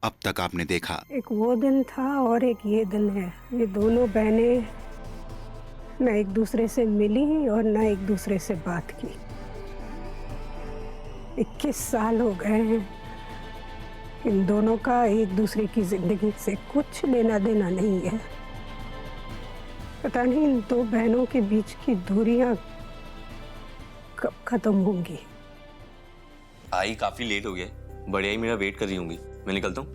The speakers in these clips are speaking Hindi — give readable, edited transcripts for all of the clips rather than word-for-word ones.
अब तक आपने देखा। एक वो दिन था और एक ये दिन है। ये दोनों बहनें न एक दूसरे से मिली और न एक दूसरे से बात की। 21 साल हो गए हैं। इन दोनों का एक दूसरे की जिंदगी से कुछ लेना देना नहीं है। पता नहीं इन दो बहनों के बीच की दूरियां कब खत्म होंगी। आई काफी लेट हो गया, बड़ी आई मेरा वेट कर रही होंगी, मैं निकलता हूँ।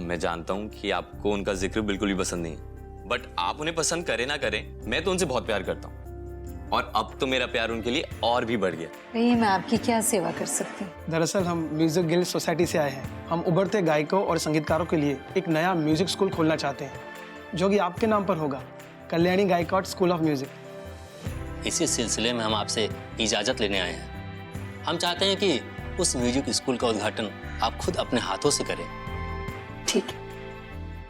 मैं जानता हूँ कि आपको उनका जिक्र बिल्कुल भी पसंद नहीं है, बट आप उन्हें पसंद करें ना करें, मैं तो उनसे बहुत प्यार करता हूँ। और अब तो मेरा प्यार उनके लिए और भी बढ़ गया। भैया मैं आपकी क्या सेवा कर सकती हूँ? दरअसल हम म्यूजिक गिल्ड सोसाइटी से आए हैं। हम उभरते गायकों और संगीतकारों के लिए एक नया म्यूजिक स्कूल खोलना चाहते हैं, जो कि आपके नाम पर होगा, कल्याणी गायकॉट स्कूल ऑफ म्यूजिक। इसी सिलसिले में हम आपसे इजाजत लेने आए हैं। हम चाहते हैं कि उस म्यूजिक स्कूल का उद्घाटन आप खुद अपने हाथों से करें। ठीक है,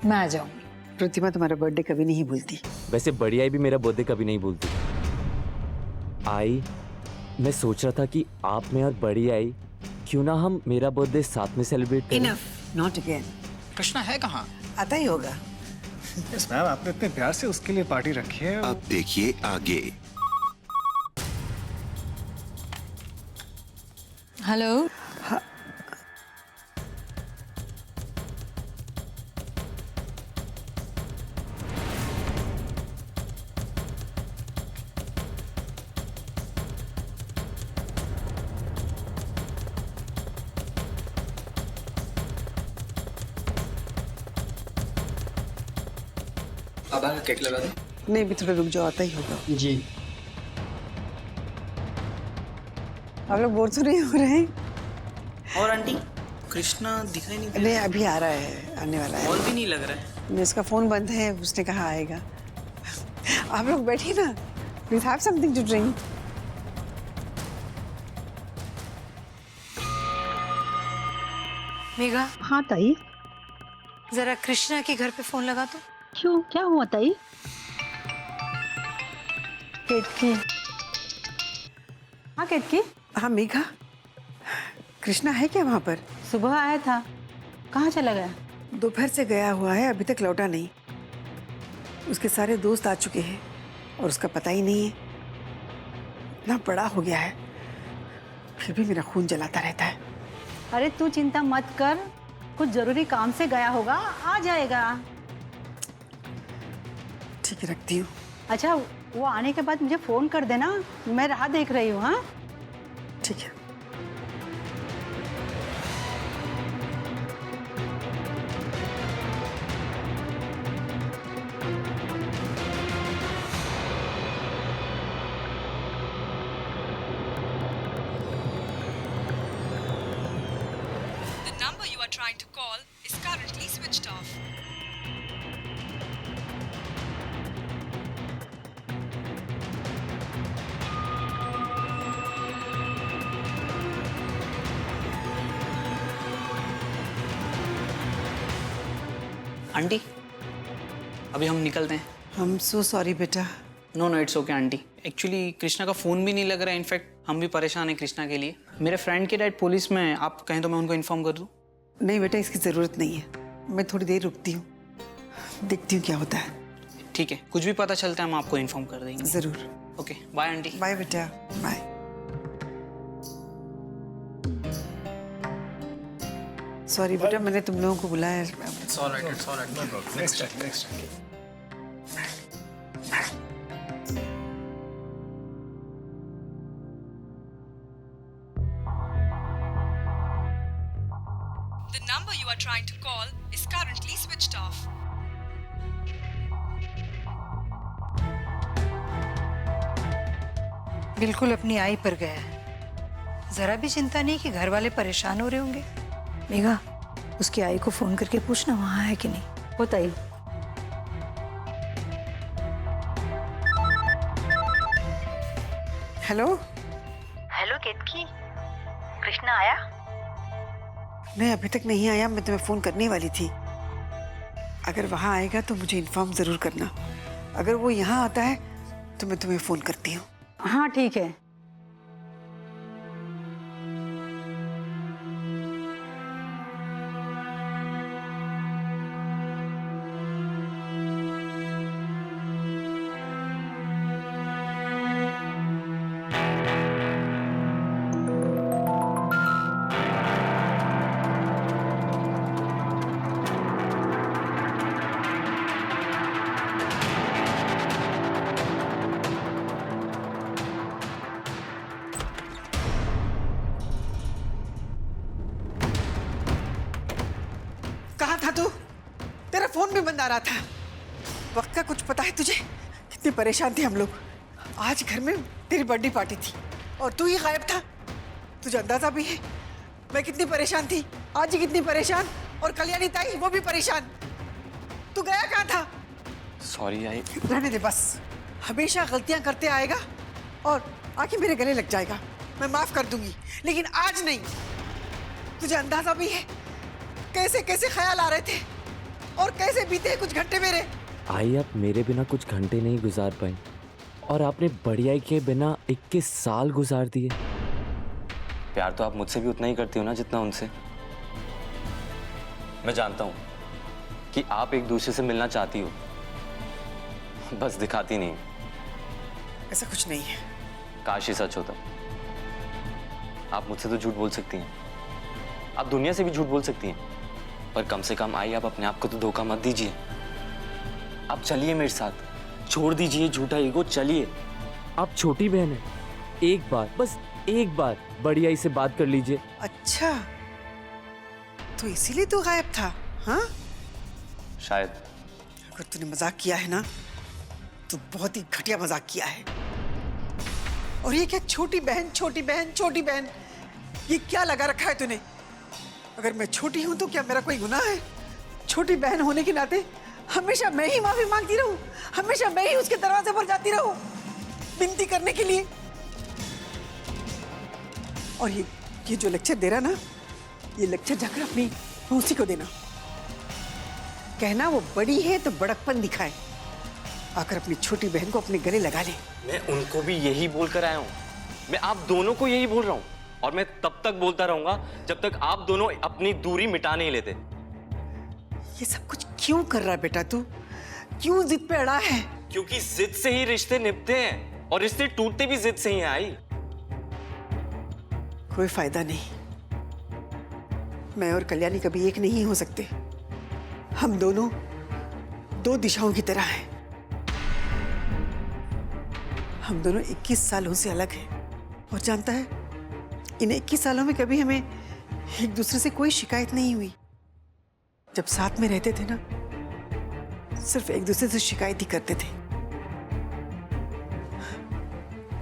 मैं आ जाऊंगी। प्रतिमा तुम्हारा बर्थडे कभी नहीं भूलती। वैसे बड़ी आई भी मेरा बर्थडे कभी नहीं भूलती। आई, मैं सोच रहा था कि आप में और बड़ी आई क्यों ना हम मेरा बर्थडे साथ में सेलिब्रेट करें। Enough, not again. कृष्णा है कहाँ? आता ही होगा। यस मैम, आपने इतने प्यार से उसके लिए पार्टी रखी है। अब देखिए आगे। हेलो। अब आगे केक लगा दे। नहीं, भी थोड़ा रुक जाओ, आता ही होगा। जी। आप लोग बोर तो नहीं हो रहे हैं? और आंटी, कृष्णा दिखाई नहीं दे नहीं, अभी आ रहा है, आने वाला है। कॉल भी नहीं लग रहा है। नहीं, उसका फोन बंद है, उसने कहा आएगा। आप लोग बैठिए ना, please have something to drink. Megha. हाँ ताई। जरा कृष्णा के घर पे फोन लगा तो। क्यों, क्या हुआ ताई? केतकी। हाँ केतकी। हाँ मेघा, कृष्णा है क्या वहाँ पर? सुबह आया था, कहाँ चला गया? दोपहर से गया हुआ है, अभी तक लौटा नहीं। उसके सारे दोस्त आ चुके हैं और उसका पता ही नहीं है। इतना बड़ा हो गया है, फिर भी मेरा खून जलाता रहता है। अरे तू चिंता मत कर, कुछ जरूरी काम से गया होगा, आ जाएगा। ठीक है, रखती हूँ। अच्छा, वो आने के बाद मुझे फोन कर देना, मैं राह देख रही हूँ। हाँ ठीक है। The number you are trying to call is currently switched off. Aunty, अभी हम निकलते हैं। I'm so sorry बेटा। No no, it's okay aunty. Actually Krishna का फ़ोन भी नहीं लग रहा है। इनफैक्ट हम भी परेशान हैं कृष्णा के लिए। मेरे फ्रेंड के डैड पुलिस में, आप कहें तो मैं उनको इन्फॉर्म कर दूँ? नहीं बेटा, इसकी ज़रूरत नहीं है। मैं थोड़ी देर रुकती हूँ, देखती हूँ क्या होता है। ठीक है, कुछ भी पता चलता है हम आपको इन्फॉर्म कर देंगे। ज़रूर। Okay, bye aunty. बाय बेटा, बाय। सॉरी बेटा, मैंने तुम लोगों को बुलाया। It's alright, it's alright, no problem. Next time, next time. The number you are trying to call is currently switched off. बिल्कुल अपनी आई पर गया है। जरा भी चिंता नहीं कि घर वाले परेशान हो रहे होंगे। मेघा, उसकी आई को फोन करके पूछना वहां है कि नहीं। हो ताई। हेलो। हेलो केतकी, कृष्णा आया? नहीं, अभी तक नहीं आया। मैं तुम्हें फ़ोन करने वाली थी। अगर वहाँ आएगा तो मुझे इन्फॉर्म ज़रूर करना। अगर वो यहाँ आता है तो मैं तुम्हें फ़ोन करती हूँ। हाँ ठीक है। मेरा फोन भी बंद आ रहा था। वक्त का कुछ पता है तुझे? कितने परेशान थे हम लोग। आज घर में तेरी बर्थडे पार्टी थी और तू ही गायब था। तुझे अंदाजा भी है मैं कितनी परेशान थी, आज ही कितनी परेशान। और कल्याणी ताई वो भी परेशान। तू गया कहाँ था? Sorry I. रहने दे बस, हमेशा गलतियां करते आएगा और आके मेरे गले लग जाएगा। मैं माफ कर दूंगी लेकिन आज नहीं। तुझे अंदाजा भी है कैसे कैसे ख्याल आ रहे थे और कैसे बीते कुछ घंटे मेरे। आई आप मेरे बिना कुछ घंटे नहीं गुजार पाई और आपने बढ़िया के बिना 21 साल गुजार दिए। प्यार तो आप मुझसे भी उतना ही करती हो ना जितना उनसे। मैं जानता हूं कि आप एक दूसरे से मिलना चाहती हो, बस दिखाती नहीं। ऐसा कुछ नहीं है। काश ही सच होता। आप मुझसे तो झूठ बोल सकती हैं, आप दुनिया से भी झूठ बोल सकती हैं, पर कम से कम आई आप अपने आप को तो धोखा मत दीजिए। आप चलिए मेरे साथ, छोड़ दीजिए झूठा ईगो, चलिए। आप छोटी बहन है, एक बार, बस एक बार बढ़िया से बात कर लीजिए। अच्छा तो इसीलिए तू गायब था? हाँ शायद। अगर तूने मजाक किया है ना तो बहुत ही घटिया मजाक किया है। और ये क्या छोटी बहन छोटी बहन छोटी बहन, ये क्या लगा रखा है तूने? अगर मैं छोटी हूं तो क्या मेरा कोई गुनाह है? छोटी बहन होने के नाते हमेशा मैं ही माफी मांगती रहूं, हमेशा मैं ही उसके दरवाजे पर जाती रहूं विनती करने के लिए। और ये जो लेक्चर दे रहा ना, ये लेक्चर जाकर अपनी मौसी को देना। कहना वो बड़ी है तो बड़कपन दिखाए, आकर अपनी छोटी बहन को अपने गले लगा ले। मैं उनको भी यही बोलकर आया हूँ, मैं आप दोनों को यही बोल रहा हूँ और मैं तब तक बोलता रहूंगा जब तक आप दोनों अपनी दूरी मिटा नहीं लेते। ये सब कुछ क्यों कर रहा है बेटा तू? क्यों जिद पे अड़ा है? क्योंकि जिद से ही रिश्ते निभते हैं और रिश्ते टूटते भी जिद से ही हैं। आई कोई फायदा नहीं। मैं और कल्याणी कभी एक नहीं हो सकते। हम दोनों दो दिशाओं की तरह हैं। हम दोनों 21 सालों से अलग हैं और जानता है इन 21 सालों में कभी हमें एक दूसरे से कोई शिकायत नहीं हुई। जब साथ में रहते थे ना, सिर्फ एक दूसरे से शिकायत ही करते थे।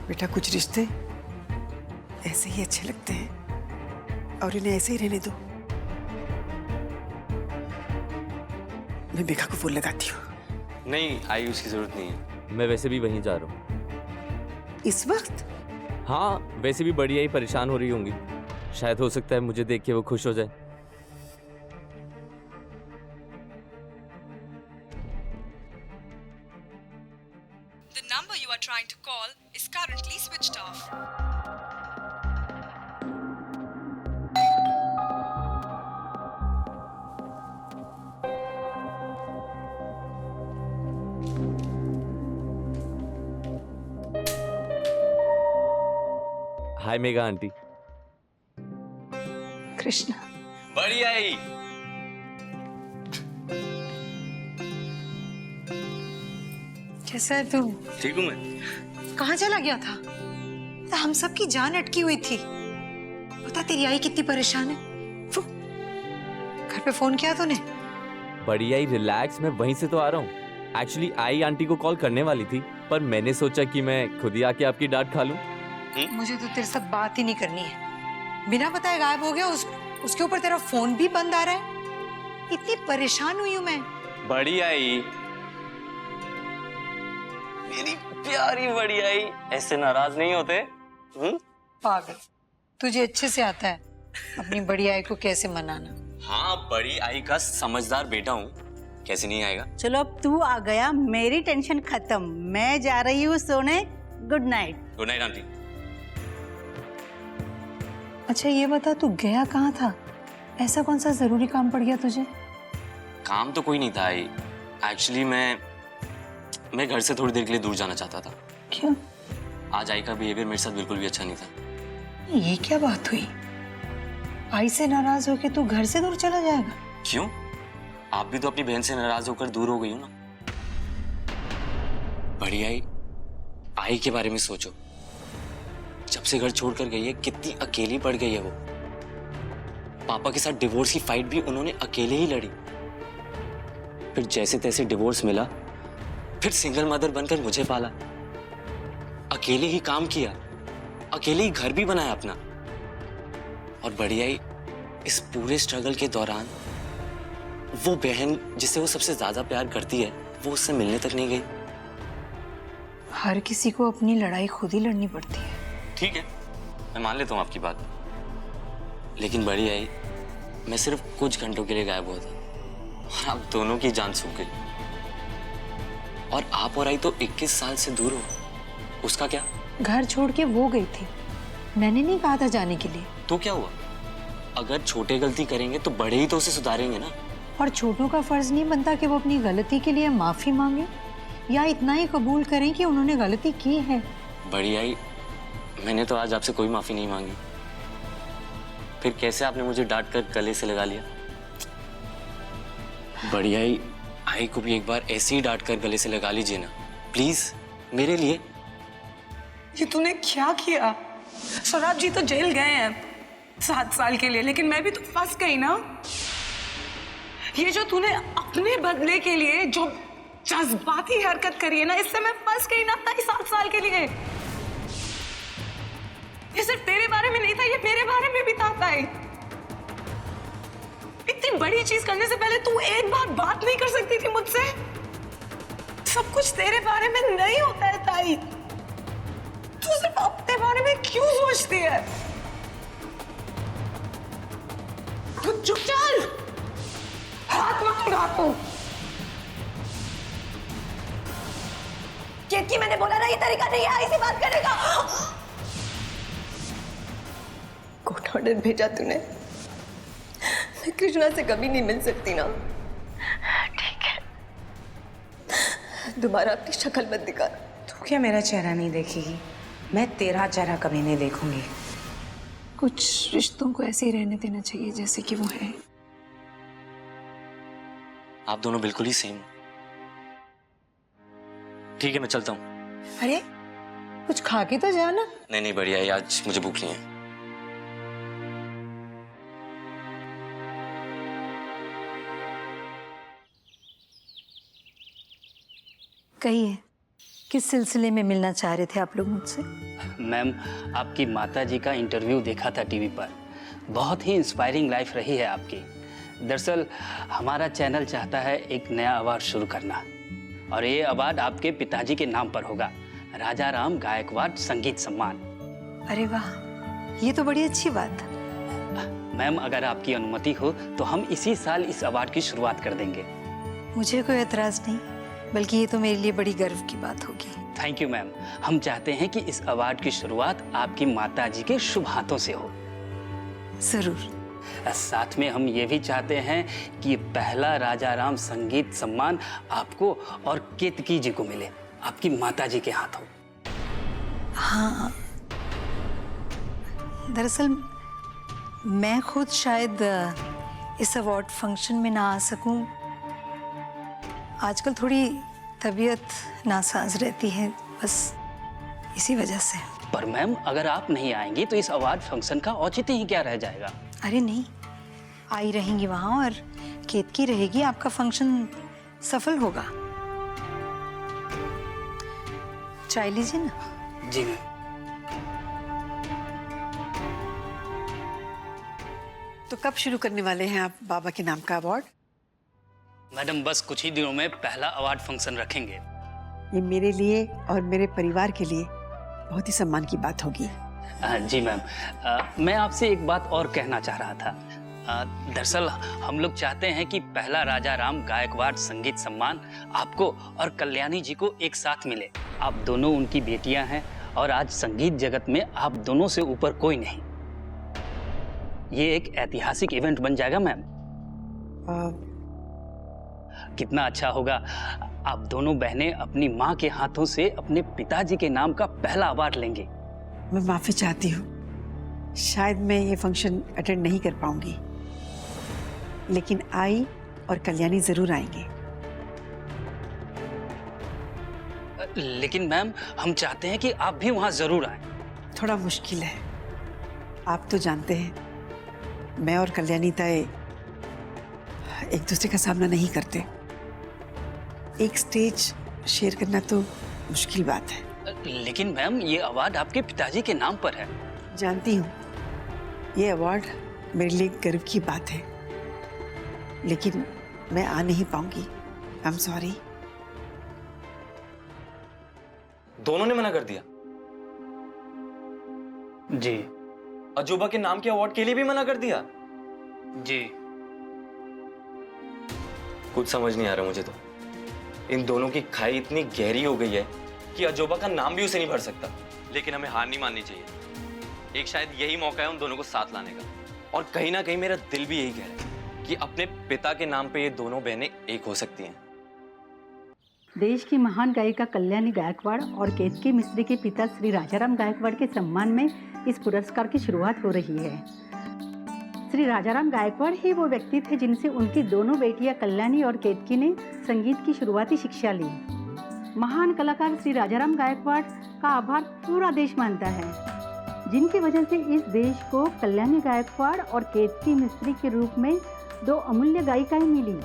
बेटा कुछ रिश्ते ऐसे ही अच्छे लगते हैं और इन्हें ऐसे ही रहने दो। मैं मेघा को फोन लगाती हूँ। नहीं आई, उसकी जरूरत नहीं है। मैं वैसे भी वहीं जा रहा हूँ इस वक्त। हाँ वैसे भी बढ़िया ही परेशान हो रही होंगी, शायद हो सकता है मुझे देख के वो खुश हो जाए। The number you are trying to call is currently switched off. Hi Megha aunty. Krishna बढ़िया ही। कैसा है तू? ठीक हूँ मैं। कहाँ चला गया था? तो हम सब की जान अटकी हुई थी। पता तेरी आई कितनी परेशान है। घर पे फोन किया तूने? बढ़िया ही रिलैक्स, मैं वहीं से तो आ रहा हूँ। एक्चुअली आई आंटी को कॉल करने वाली थी पर मैंने सोचा कि मैं खुद ही आके आपकी डांट खा लूं। मुझे तो तेरे साथ बात ही नहीं करनी है। बिना बताए गायब हो गया। उसके ऊपर तेरा फोन भी बंद आ रहा है। इतनी परेशान हुई हूं मैं। बढ़िया ही मेरी प्यारी बढ़िया ही, ऐसे नाराज नहीं होते। पागल, तुझे अच्छे से आता है अपनी बड़ी आई को कैसे मनाना। हाँ बड़ी आई का समझदार बेटा हूँ, कैसे नहीं आएगा। चलो अब तू आ गया, मेरी टेंशन खत्म। मैं जा रही हूँ सोने। Good night. Good night aunty. अच्छा ये बता तू गया कहाँ था? ऐसा कौन सा जरूरी काम पड़ गया तुझे? काम तो कोई नहीं था आई। एक्चुअली मैं घर से थोड़ी देर के लिए दूर जाना चाहता था। क्यों? आज आई का बिहेवियर मेरे साथ बिल्कुल भी अच्छा नहीं था। ये क्या बात हुई? आई से नाराज होके तू घर से दूर चला जाएगा? क्यों? आप भी तो अपनी बहन से नाराज होकर दूर हो गई हो ना। बढ़िया आई के बारे में सोचो। जब से घर छोड़कर गई है कितनी अकेली पड़ गई है वो। पापा के साथ डिवोर्स की फाइट भी उन्होंने अकेले ही लड़ी। फिर जैसे तैसे डिवोर्स मिला, फिर सिंगल मदर बनकर मुझे पाला, अकेले ही काम किया, अकेले ही घर भी बनाया अपना। और बड़ी आई इस पूरे स्ट्रगल के दौरान वो बहन जिसे वो सबसे ज्यादा प्यार करती है, वो उससे मिलने तक नहीं गई। हर किसी को अपनी लड़ाई खुद ही लड़नी पड़ती है। ठीक है, मैं मान लेता हूँ आपकी बात, लेकिन बड़ी आई मैं सिर्फ कुछ घंटों के लिए गायब हुआ था और आप दोनों की जान सूख गई। और आप और आई तो 21 साल से दूर हो, उसका क्या? घर छोड़ के वो गई थी, मैंने नहीं कहा था जाने के लिए। तो क्या हुआ? अगर छोटे गलती करेंगे तो बड़े ही तो उसे सुधारेंगे ना। और छोटों का फर्ज नहीं बनता कि वो अपनी गलती के लिए माफी मांगे या इतना ही कबूल करें कि उन्होंने गलती की है। बड़ी आई मैंने तो आज आपसे कोई माफी नहीं मांगी, फिर कैसे आपने मुझे डांट कर गले से लगा लिया? बड़ी आई को भी एक बार ऐसे ही डांट कर गले से लगा लीजिए ना प्लीज, मेरे लिए। ये तूने क्या किया? सौरभ जी तो जेल गए हैं 7 साल के लिए, लेकिन मैं भी तो फंस गई ना। ये जो तूने अपने बदले के लिए जो जज्बाती हरकत करी है ना, इससे मैं फंस गई ना 7 साल के लिए। ये सिर्फ तेरे बारे में नहीं था, ये मेरे बारे में भी था ताई। इतनी बड़ी चीज करने से पहले तू एक बात नहीं कर सकती थी मुझसे? सब कुछ तेरे बारे में नहीं होता है ताई, तू सिर्फ अपने बारे में क्यों सोचती है? तू चुप चल, हाथ मत उठा तू। केतकी, मैंने बोला ना ये तरीका नहीं है ऐसी बात करने का। कोर्ट ऑर्डर भेजा तूने, मैं कृष्णा से कभी नहीं मिल सकती ना। ठीक है, दोबारा अपनी शक्ल मत दिखा। तू क्या मेरा चेहरा नहीं देखेगी? मैं तेरा चेहरा कभी नहीं देखूंगी। कुछ रिश्तों को ऐसे ही रहने देना चाहिए जैसे कि वो है। आप दोनों बिल्कुल ही सेम। ठीक है, मैं चलता हूँ। अरे कुछ खा के तो जाना। नहीं बढ़िया है, आज मुझे भूख नहीं है। कहिए, किस सिलसिले में मिलना चाह रहे थे आप लोग मुझसे? मैम, आपकी माताजी का इंटरव्यू देखा था टीवी पर, बहुत ही इंस्पायरिंग लाइफ रही है आपकी। दरअसल हमारा चैनल चाहता है एक नया अवार्ड शुरू करना, और ये अवार्ड आपके पिताजी के नाम पर होगा, राजा राम गायकवाड़ संगीत सम्मान। अरे वाह, ये तो बड़ी अच्छी बात। मैम, अगर आपकी अनुमति हो तो हम इसी साल इस अवार्ड की शुरुआत कर देंगे। मुझे कोई एतराज नहीं, बल्कि ये तो मेरे लिए बड़ी गर्व की बात होगी। Thank you ma'am. हम चाहते हैं कि इस अवार्ड की शुरुआत आपकी माताजी के शुभ हाथों से हो। जरूर। साथ में हम ये भी चाहते हैं कि पहला राजा राम संगीत सम्मान आपको और केतकी जी को मिले, आपकी माताजी के हाथों। हाँ, दरअसल मैं खुद शायद इस अवार्ड फंक्शन में ना आ सकूं। आजकल थोड़ी तबीयत नासाज रहती है, बस इसी वजह से। पर मैम, अगर आप नहीं आएंगी तो इस अवार्ड फंक्शन का औचित्य ही क्या रह जाएगा? अरे नहीं, आई रहेंगी वहां और केतकी रहेगी, आपका फंक्शन सफल होगा। चाय लीजिए ना। जी मैम। तो कब शुरू करने वाले हैं आप बाबा के नाम का अवार्ड? मैडम, बस कुछ ही दिनों में पहला अवार्ड फंक्शन रखेंगे। ये मेरे लिए और मेरे परिवार के लिए बहुत ही सम्मान की बात होगी। जी मैम, मैं आपसे एक बात और कहना चाह रहा था। दरअसल हम लोग चाहते हैं कि पहला राजा राम गायकवाड़ संगीत सम्मान आपको और कल्याणी जी को एक साथ मिले। आप दोनों उनकी बेटियां हैं और आज संगीत जगत में आप दोनों से ऊपर कोई नहीं। ये एक ऐतिहासिक इवेंट बन जाएगा मैम। कितना अच्छा होगा, आप दोनों बहनें अपनी माँ के हाथों से अपने पिताजी के नाम का पहला अवार्ड लेंगे। मैं माफी चाहती हूँ, शायद मैं ये फंक्शन अटेंड नहीं कर पाऊंगी, लेकिन आई और कल्याणी जरूर आएंगे। लेकिन मैम, हम चाहते हैं कि आप भी वहां जरूर आएं। थोड़ा मुश्किल है, आप तो जानते हैं मैं और कल्याणी ताई एक दूसरे का सामना नहीं करते। एक स्टेज शेयर करना तो मुश्किल बात है। लेकिन मैम ये अवार्ड आपके पिताजी के नाम पर है। जानती हूँ, ये अवार्ड मेरे लिए गर्व की बात है, लेकिन मैं आ नहीं पाऊंगी। I am sorry. दोनों ने मना कर दिया? जी। अजूबा के नाम के अवार्ड के लिए भी मना कर दिया? जी। कुछ समझ नहीं आ रहा मुझे तो। इन दोनों की खाई इतनी गहरी हो गई है कि अजूबा का नाम भी उसे नहीं भर सकता। लेकिन हमें हार नहीं माननी चाहिए। एक शायद यही मौका है उन दोनों को साथ लाने का। और कहीं ना कहीं मेरा दिल भी यही कह रहा है कि अपने पिता के नाम पे ये दोनों बहनें एक हो सकती हैं। देश की महान गायिका कल्याणी गायकवाड़ और केतकी मिस्त्री के पिता श्री राजाराम गायकवाड़ के सम्मान में इस पुरस्कार की शुरुआत हो रही है। श्री राजाराम गायकवाड़ ही वो व्यक्ति थे जिनसे उनकी दोनों बेटियां कल्याणी और केतकी ने संगीत की शुरुआती शिक्षा ली। महान कलाकार श्री राजाराम गायकवाड़ का आभार पूरा देश मानता है, जिनकी वजह से इस देश को कल्याणी गायकवाड़ और केतकी मिस्त्री के रूप में दो अमूल्य गायिकाएं मिली।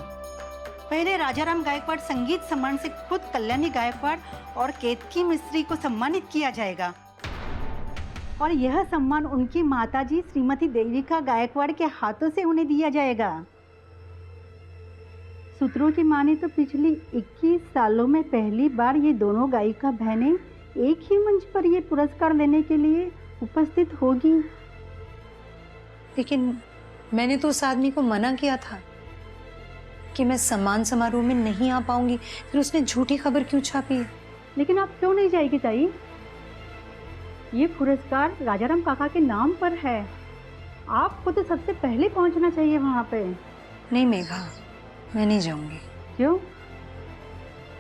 पहले राजाराम गायकवाड़ संगीत सम्मान से खुद कल्याणी गायकवाड़ और केतकी मिस्त्री को सम्मानित किया जाएगा और यह सम्मान उनकी माताजी श्रीमती देविका गायकवाड़ के हाथों से उन्हें दिया जाएगा। सूत्रों की माने तो पिछली 21 सालों में पहली बार ये दोनों गायिका बहनें एक ही मंच पर ये पुरस्कार लेने के लिए उपस्थित होगी। लेकिन मैंने तो उस आदमी को मना किया था कि मैं सम्मान समारोह में नहीं आ पाऊंगी, फिर उसने झूठी खबर क्यों छापी? लेकिन आप क्यों नहीं जाएगी ताई? ये पुरस्कार राजाराम काका के नाम पर है। आपको तो सबसे पहले पहुंचना चाहिए वहाँ पे। नहीं मेघा, मैं नहीं जाऊंगी। क्यों?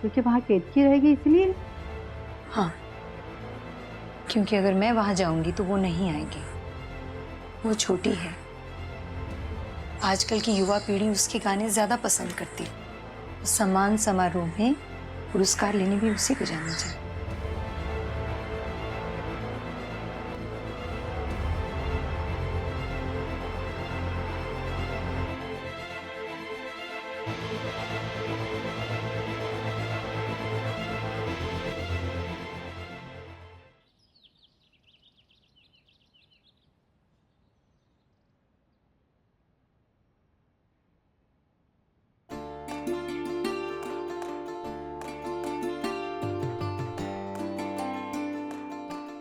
क्योंकि वहाँ केतकी रहेगी इसलिए? हाँ, क्योंकि अगर मैं वहाँ जाऊंगी तो वो नहीं आएगी। वो छोटी है, आजकल की युवा पीढ़ी उसके गाने ज्यादा पसंद करती है। सम्मान समारोह में पुरस्कार लेने भी उसी को जाना चाहिए।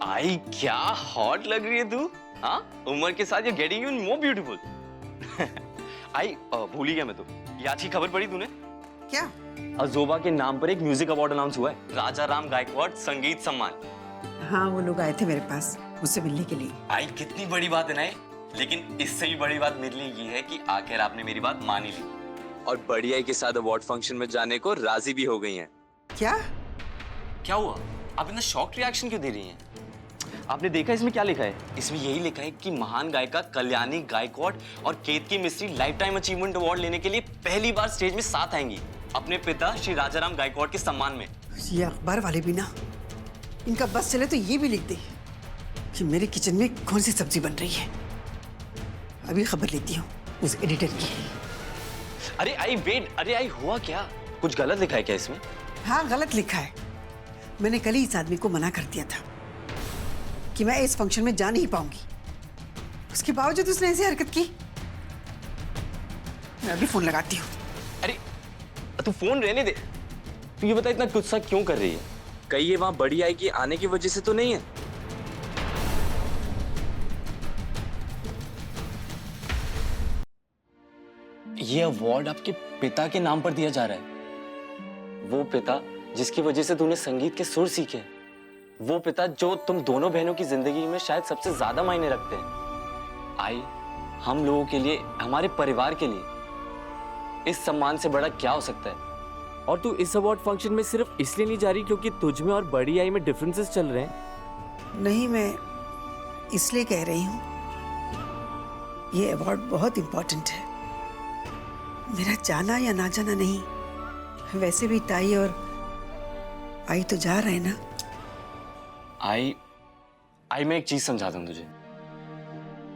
आई क्या हॉट लग रही है तू। हाँ, उम्र के साथ you getting even more beautiful. I भूल ही गया मैं तो। ये आज की खबर पढ़ी तूने? क्या? अजोबा के नाम पर एक म्यूजिक अवार्ड अनाउंस हुआ है, राजाराम गायकवाड़ संगीत सम्मान। हाँ, वो लोग आए थे मेरे पास मुझसे मिलने के लिए। आई कितनी बड़ी बात है ना ये। लेकिन इससे भी बड़ी बात मेरे लिए ये है कि आखिर आपने मेरी बात मान ही ली और बड़ी आई के साथ अवार्ड फंक्शन में जाने को राजी भी हो गई हैं। क्या? क्या हुआ? आप इतना शॉक्ड रिएक्शन क्यों दे रही हैं? आपने देखा इसमें क्या लिखा है? इसमें यही लिखा है कि महान गायिका कल्याणी गायकवाड़ और केतकी मिस्त्री लाइफ टाइम अचीवमेंट अवार्ड लेने के लिए पहली बार स्टेज में साथ आएंगी अपने पिता श्री राजाराम गायकवाड़ के सम्मान में। ये अखबार वाले भी ना, इनका बस चले तो ये भी लिख दे कि मेरे किचन में कौन सी सब्जी बन रही है। अभी खबर लेती हूँ उस एडिटर की। अरे आई वेट, अरे आई हुआ क्या? कुछ गलत लिखा है क्या इसमें? हाँ, गलत लिखा है। मैंने कल ही इस आदमी को मना कर दिया था कि मैं इस फंक्शन में जा नहीं पाऊंगी। उसके बावजूद उसने ऐसी हरकत की। मैं अभी फोन लगाती हूँ। अरे तू फोन रहने दे। तू ये बता इतना गुस्सा क्यों कर रही है? कहीं ये वहां बड़ी आई की आने की वजह से तो नहीं है? ये अवार्ड आपके पिता के नाम पर दिया जा रहा है। वो पिता जिसकी वजह से तूने संगीत के सुर सीखे, वो पिता जो तुम दोनों बहनों की जिंदगी में शायद सबसे ज्यादा मायने रखते हैं। आई, हम लोगों के लिए, हमारे परिवार के लिए इस सम्मान से बड़ा क्या हो सकता है? और तू इस अवार्ड फंक्शन में सिर्फ इसलिए नहीं जा रही क्योंकि तुझ में और बड़ी आई में डिफरेंसेस चल रहे हैं? नहीं, मैं इसलिए कह रही हूँ, ये अवार्ड बहुत इंपॉर्टेंट है। मेरा जाना या ना जाना नहीं, वैसे भी ताई और आई तो जा रहे हैं ना। आई मैं एक चीज समझाता हूं तुझे।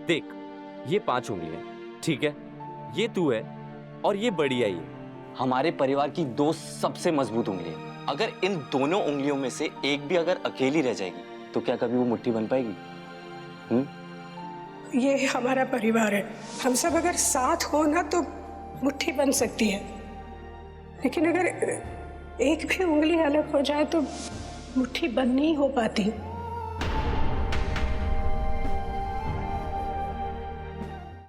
देख, ये 5 उंगलियां, ठीक है? ये तू है और ये बड़ी आई है। हमारे परिवार की दो सबसे मजबूत उंगलियां, अगर इन दोनों उंगलियों में से एक भी अगर अकेली रह जाएगी तो क्या कभी वो मुट्ठी बन पाएगी? ये हमारा परिवार है, हम सब अगर साथ हो ना तो मुट्ठी बन सकती है, लेकिन अगर एक भी उंगली अलग हो जाए तो मुट्ठी बंद नहीं हो पाती।